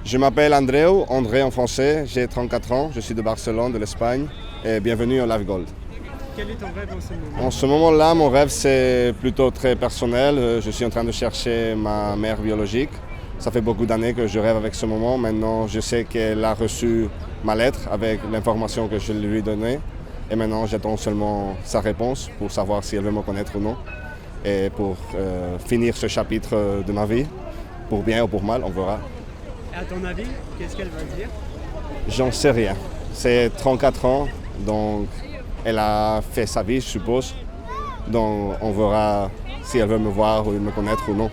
Je m'appelle André en français, j'ai 34 ans, je suis de Barcelone, de l'Espagne, et bienvenue au Live Gold. Quel est ton rêve en ce moment? En ce moment-là, mon rêve c'est plutôt très personnel. Je suis en train de chercher ma mère biologique. Ça fait beaucoup d'années que je rêve avec ce moment. Maintenant, je sais qu'elle a reçu ma lettre avec l'information que je lui ai donnée. Et maintenant, j'attends seulement sa réponse pour savoir si elle veut me connaître ou non. Et pour finir ce chapitre de ma vie, pour bien ou pour mal, on verra. À ton avis, qu'est-ce qu'elle va dire? J'en sais rien. C'est 34 ans, donc elle a fait sa vie, je suppose. Donc on verra si elle veut me voir ou me connaître ou non.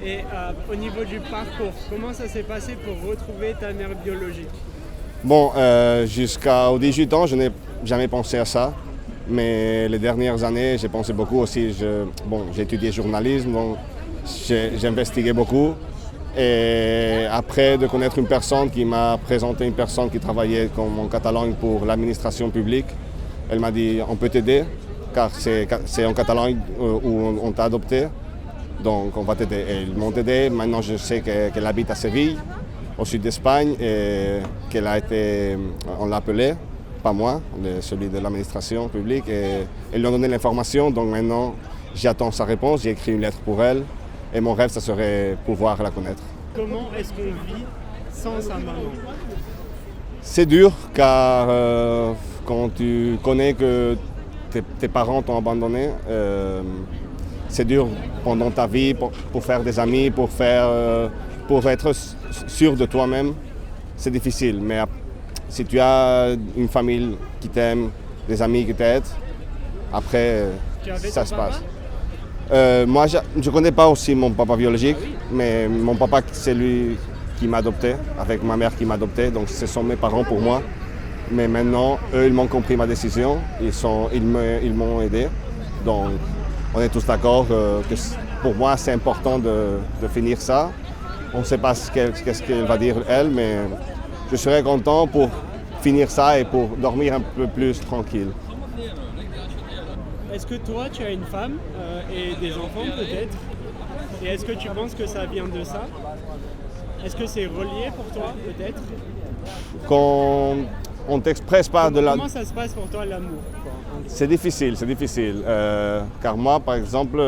Et au niveau du parcours, comment ça s'est passé pour retrouver ta mère biologique? Bon, jusqu'à 18 ans, je n'ai jamais pensé à ça. Mais les dernières années, j'ai pensé beaucoup aussi. J'ai étudié journalisme, donc j'ai investigué beaucoup. Et après de connaître une personne qui m'a présenté une personne qui travaillait comme en Catalogne pour l'administration publique, elle m'a dit on peut t'aider car c'est en Catalogne où on t'a adopté, donc on va t'aider. Et ils m'ont aidé. Maintenant je sais qu'elle habite à Séville, au sud d'Espagne, et qu'elle a été, on l'a appelée, pas moi, celui de l'administration publique, et ils lui ont donné l'information. Donc maintenant j'attends sa réponse, j'ai écrit une lettre pour elle. Et mon rêve, ça serait pouvoir la connaître. Comment est-ce qu'on vit sans sa maman? C'est dur car quand tu connais que tes parents t'ont abandonné, c'est dur pendant ta vie pour faire des amis, pour être sûr de toi-même. C'est difficile, mais si tu as une famille qui t'aime, des amis qui t'aident, après ça se passe. Moi, je ne connais pas aussi mon papa biologique, mais mon papa, c'est lui qui m'a adopté, avec ma mère qui m'a adopté, donc ce sont mes parents pour moi. Mais maintenant, eux, ils m'ont compris ma décision, ils m'ont aidé. Donc, on est tous d'accord que pour moi, c'est important de finir ça. On ne sait pas qu'est-ce qu'elle va dire, elle, mais je serais content pour finir ça et pour dormir un peu plus tranquille. Est-ce que toi, tu as une femme et des enfants peut-être? Et est-ce que tu penses que ça vient de ça? Est-ce que c'est relié pour toi peut-être? Quand on ne t'expresse pas de la... Comment ça se passe pour toi l'amour? C'est difficile. Car moi, par exemple,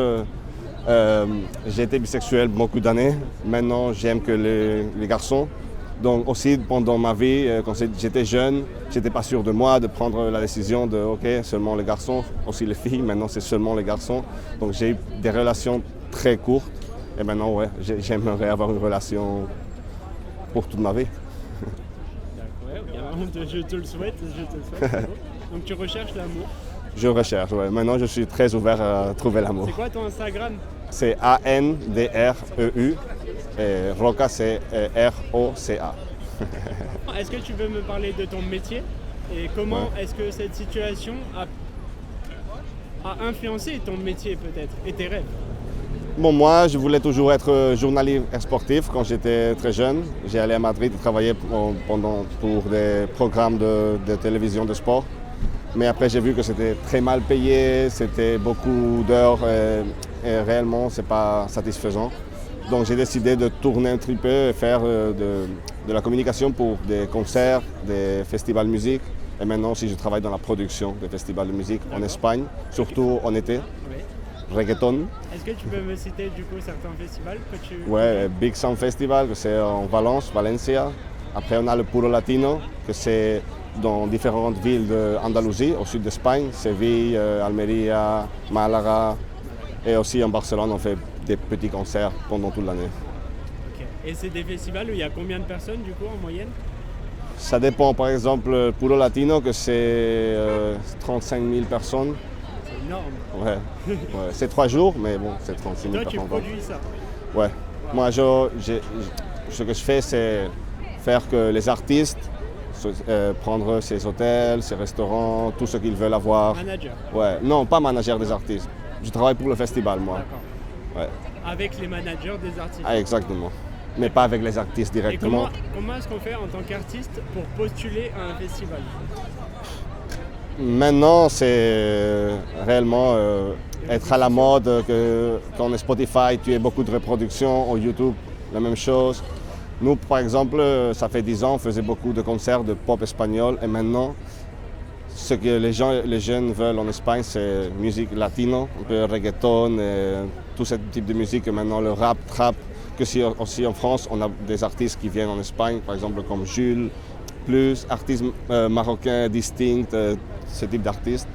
j'ai été bisexuel beaucoup d'années. Maintenant, j'aime que les garçons. Donc aussi pendant ma vie, quand j'étais jeune, j'étais pas sûr de moi, de prendre la décision de ok, seulement les garçons, aussi les filles, maintenant c'est seulement les garçons. Donc j'ai eu des relations très courtes et maintenant ouais, j'aimerais avoir une relation pour toute ma vie. D'accord, je te le souhaite. Donc tu recherches l'amour? Je recherche, ouais. Maintenant je suis très ouvert à trouver l'amour. C'est quoi ton Instagram? C'est ANDREU. Et Roca, c'est ROCA. Est-ce que tu veux me parler de ton métier et comment est-ce que cette situation a influencé ton métier peut-être et tes rêves? Bon, moi, je voulais toujours être journaliste sportif quand j'étais très jeune. J'ai allé à Madrid travailler pour des programmes de télévision de sport. Mais après, j'ai vu que c'était très mal payé, c'était beaucoup d'heures et réellement, ce n'est pas satisfaisant. Donc j'ai décidé de tourner un petit peu et faire de la communication pour des concerts, des festivals de musique. Et maintenant aussi je travaille dans la production des festivals de musique en Espagne, surtout en été. Oui. Reggaeton. Est-ce que tu peux me citer du coup certains festivals que tu... Ouais, Big Sound Festival, que c'est en Valence, Valencia. Après on a le Puro Latino, que c'est dans différentes villes d'Andalousie, au sud d'Espagne, Séville, Almeria, Málaga. Et aussi en Barcelone, on fait des petits concerts pendant toute l'année. Okay. Et c'est des festivals où il y a combien de personnes du coup en moyenne? Ça dépend, par exemple, pour le Latino, que c'est 35 000 personnes. C'est énorme. Ouais. C'est 3 jours, mais bon, c'est 36 000 Toi, personnes. tu produis ça? Ouais. Wow. Moi, ce que je fais, c'est faire que les artistes prendre ses hôtels, ses restaurants, tout ce qu'ils veulent avoir. Manager? Ouais. Non, pas manager des artistes. Je travaille pour le festival, moi. D'accord. Ouais. Avec les managers des artistes? Ah, exactement. Mais pas avec les artistes directement. Et comment est-ce qu'on fait en tant qu'artiste pour postuler à un festival? Maintenant, c'est réellement être à la mode, que quand on est Spotify, tu as beaucoup de reproductions, au YouTube, la même chose. Nous, par exemple, ça fait 10 ans, on faisait beaucoup de concerts de pop espagnol et maintenant, ce que les jeunes veulent en Espagne, c'est musique latino, un peu reggaeton, et tout ce type de musique. Et maintenant, le rap, trap, que si aussi en France, on a des artistes qui viennent en Espagne, par exemple comme Jules, plus artistes marocains distincts, ce type d'artistes.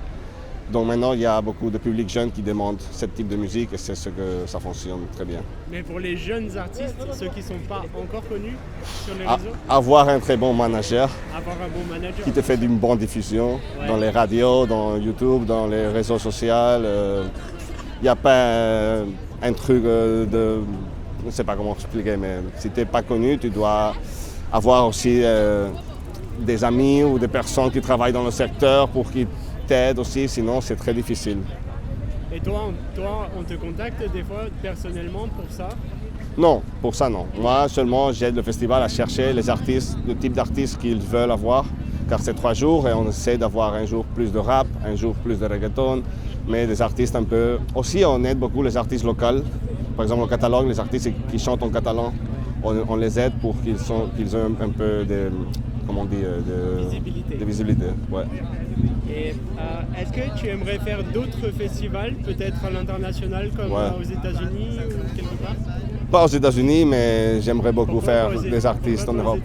Donc maintenant, il y a beaucoup de publics jeunes qui demandent ce type de musique et c'est ce que ça fonctionne très bien. Mais pour les jeunes artistes, ceux qui ne sont pas encore connus sur les réseaux, Avoir un très bon manager avoir un bon manager. qui te fait une bonne diffusion dans les radios, dans YouTube, dans les réseaux sociaux. Il n'y a pas un truc de... Je ne sais pas comment expliquer, mais si tu n'es pas connu, tu dois avoir aussi des amis ou des personnes qui travaillent dans le secteur pour qu'ils t'aident aussi, sinon c'est très difficile. Et toi, on te contacte des fois personnellement pour ça? Non, pour ça non. Moi seulement j'aide le festival à chercher les artistes, le type d'artistes qu'ils veulent avoir, car c'est 3 jours et on essaie d'avoir un jour plus de rap, un jour plus de reggaeton, mais des artistes un peu... Aussi on aide beaucoup les artistes locaux, par exemple en Catalogne, les artistes qui chantent en catalan, on les aide pour qu'ils aient un peu de... Comment on dit, de visibilité. Ouais. Et est-ce que tu aimerais faire d'autres festivals, peut-être à l'international, comme aux États-Unis ou quelque part? Pas aux États-Unis, mais j'aimerais beaucoup Pourquoi faire pas des artistes en Europe,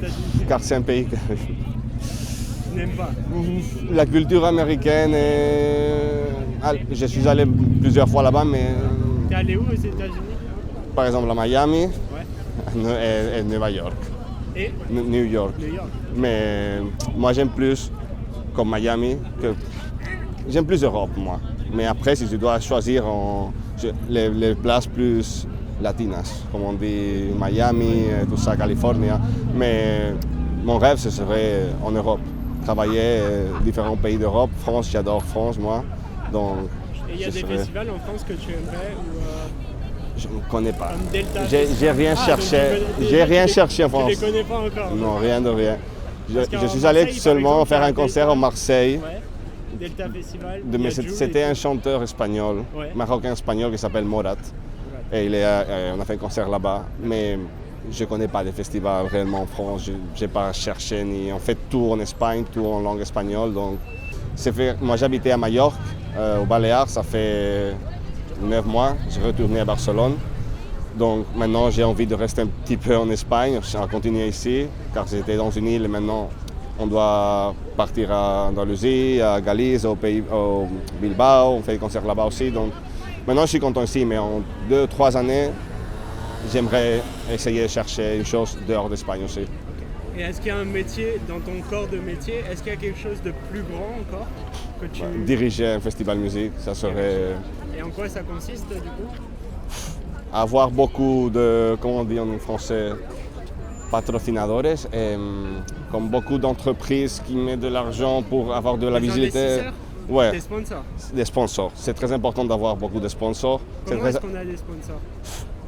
car c'est un pays que je n'aime pas. La culture américaine je suis allé plusieurs fois là-bas, mais... T'es allé où aux États-Unis? Par exemple à Miami et New York. Et New York. Mais moi j'aime plus comme Miami que... J'aime plus Europe moi. Mais après si je dois choisir les places plus latinas, comme on dit Miami, tout ça, Californie. Mais mon rêve ce serait en Europe. Travailler différents pays d'Europe. France, j'adore France moi. Donc, et il y a des festivals en France que tu aimerais ou je ne connais pas. J'ai rien cherché. J'ai rien cherché en France. Tu les connais pas encore? Non, rien de rien. Je suis allé seulement faire un concert en Marseille. Delta Festival. Mais c'était un chanteur espagnol, marocain espagnol qui s'appelle Morat. Et on a fait un concert là-bas. Mais je ne connais pas des festivals réellement en France. Je n'ai pas cherché ni. On fait tout en Espagne, tout en langue espagnole. Donc, moi j'habitais à Majorque, au Baléares, ça fait 9 mois. Je suis retourné à Barcelone. Donc maintenant j'ai envie de rester un petit peu en Espagne, à continuer ici, car j'étais dans une île et maintenant on doit partir à Andalousie, à Galice, au Bilbao, on fait des concerts là-bas aussi. Donc maintenant je suis content ici, mais en 2-3 années, j'aimerais essayer de chercher une chose dehors d'Espagne aussi. Et est-ce qu'il y a un métier, dans ton corps de métier, est-ce qu'il y a quelque chose de plus grand encore que tu... Diriger un festival de musique, ça serait... Et en quoi ça consiste du coup? Avoir beaucoup de, comment on dit en français, patrocinadores, comme beaucoup d'entreprises qui mettent de l'argent pour avoir de la visibilité. Ouais. Des sponsors. Des sponsors. C'est très important d'avoir beaucoup de sponsors. Comment est-ce qu'on a des sponsors?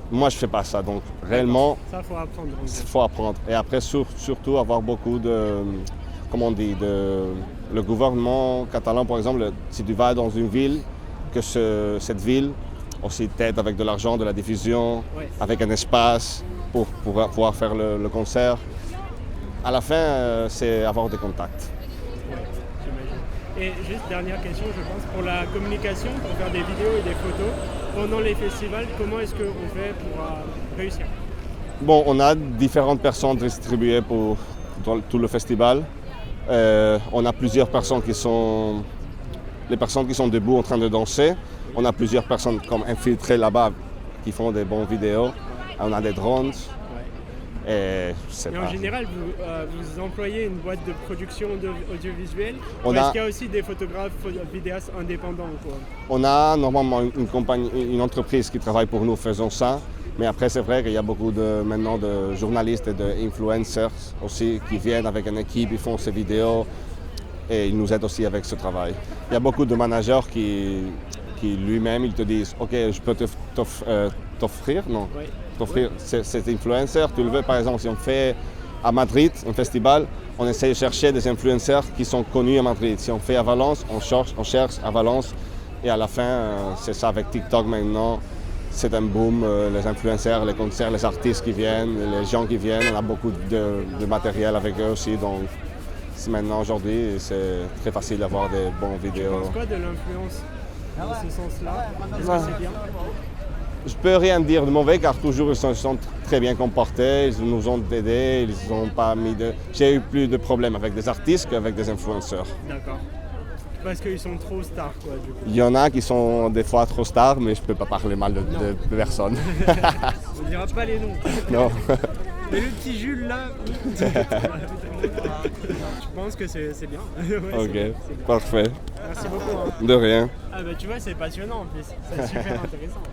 Moi, je ne fais pas ça, donc réellement... Ça, il faut apprendre. Il faut apprendre. Et après, surtout, avoir beaucoup de... Comment on dit, le gouvernement catalan, par exemple, si tu vas dans une ville, que cette ville aussi t'aide avec de l'argent, de la diffusion, avec un espace pour pouvoir faire le concert. À la fin, c'est avoir des contacts. Et juste dernière question, je pense, pour la communication, pour faire des vidéos et des photos, pendant les festivals, comment est-ce qu'on fait pour réussir? Bon, on a différentes personnes distribuées pour tout le festival. On a plusieurs personnes qui sont... Les personnes qui sont debout en train de danser. On a plusieurs personnes comme infiltrées là-bas qui font des bonnes vidéos. On a des drones. Et en général, vous employez une boîte de production audiovisuelle ou est-ce qu'il y a aussi des photographes, vidéastes indépendants quoi? On a normalement une entreprise qui travaille pour nous faisant ça. Mais après, c'est vrai qu'il y a beaucoup maintenant de journalistes et d'influencers aussi qui viennent avec une équipe, ils font ces vidéos et ils nous aident aussi avec ce travail. Il y a beaucoup de managers qui lui-même, ils te disent « Ok, je peux t'offrir cet influencer, tu le veux par exemple, si on fait à Madrid un festival, on essaie de chercher des influenceurs qui sont connus à Madrid. Si on fait à Valence, on cherche à Valence et à la fin, c'est ça avec TikTok maintenant, c'est un boom, les influenceurs, les concerts, les artistes qui viennent, les gens qui viennent, on a beaucoup de matériel avec eux aussi, donc maintenant aujourd'hui c'est très facile d'avoir des bonnes Tu vidéos. penses quoi de l'influence dans ce sens-là? Est-ce que c'est bien? Je peux rien dire de mauvais car toujours ils se sont très bien comportés, ils nous ont aidés, ils ont pas mis de... J'ai eu plus de problèmes avec des artistes qu'avec des influenceurs. D'accord. Parce qu'ils sont trop stars, quoi, du coup. Il y en a qui sont des fois trop stars, mais je peux pas parler mal de personne. On ne dira pas les noms. Non. Mais le petit Jules là, je pense que c'est bien. Ouais, Ok, c'est bien. parfait. Merci beaucoup. Hein. De rien. Ah bah tu vois, c'est passionnant en plus. C'est super intéressant.